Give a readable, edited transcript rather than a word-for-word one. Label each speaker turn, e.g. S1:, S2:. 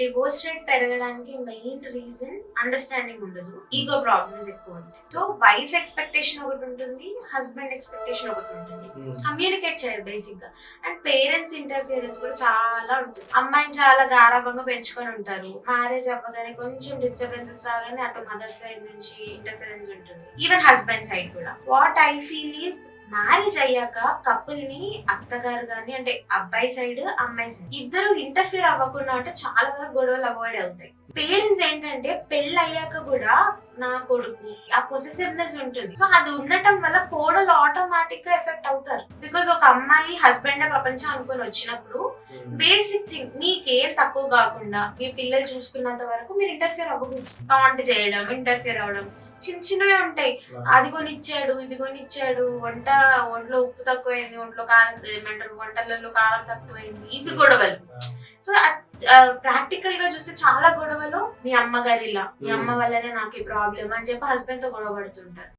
S1: Divorce rate పెరగడానికి main reason understanding ఉండదు, ego problems ఎక్కువ ఉంటాయి. సో వైఫ్ ఎక్స్పెక్టేషన్ ఒకటి ఉంటుంది, హస్బెండ్ ఎక్స్పెక్టేషన్ ఒకటి ఉంటుంది, కమ్యూనికేట్ చేయరు బేసిక్ గా. అండ్ పేరెంట్స్ ఇంటర్ఫియరెన్స్ కూడా చాలా ఉంటుంది. అమ్మాయిని చాలా గారాభంగా పెంచుకొని ఉంటారు, మ్యారేజ్ అవ్వగానే కొంచెం డిస్టర్బెన్సెస్ రాగానే అటు మదర్ సైడ్ నుంచి ఇంటర్ఫియరెన్స్ ఉంటుంది, ఈవెన్ హస్బెండ్ సైడ్ కూడా. What I feel is marriage అయ్యాక కపుల్ ని అత్తగారు గాని అంటే అబ్బాయి సైడ్ అమ్మాయి సైడ్ ఇద్దరు ఇంటర్ఫియర్ అవ్వకుండా అంటే చాలా వరకు గొడవలు అవాయిడ్ అవుతాయి. పేరెంట్స్ ఏంటంటే పెళ్ళి అయ్యాక కూడా నా కొడుకు ఆ పొసెసివ్నెస్ ఉంటుంది. సో అది ఉండటం వల్ల కోడలు ఆటోమేటిక్ గా ఎఫెక్ట్ అవుతారు. బికాస్ ఒక అమ్మాయి హస్బెండ్ ప్రపంచం అనుకుని వచ్చినప్పుడు బేసిక్ థింగ్ నీకేం తక్కువ కాకుండా మీ పిల్లలు చూసుకున్నంత వరకు మీరు ఇంటర్ఫియర్ అవ్వకూడదు. టాంట్ చేయడం, ఇంటర్ఫియర్ అవ్వడం చిన్న చిన్నవే ఉంటాయి. అది కొనిచ్చాడు, ఇది కొనిచ్చాడు, ఒంట్లో ఉప్పు తక్కువైంది, ఒంట్లో కారం ఏమంటారు వంటలలో కారం తక్కువైంది, ఇవి గొడవలు. సో ప్రాక్టికల్ గా చూస్తే చాలా గొడవలు మీ అమ్మగారు ఇలా, మీ అమ్మ వల్లనే నాకు ఈ ప్రాబ్లం అని చెప్పి హస్బెండ్ తో గొడవ పడుతుంటారు.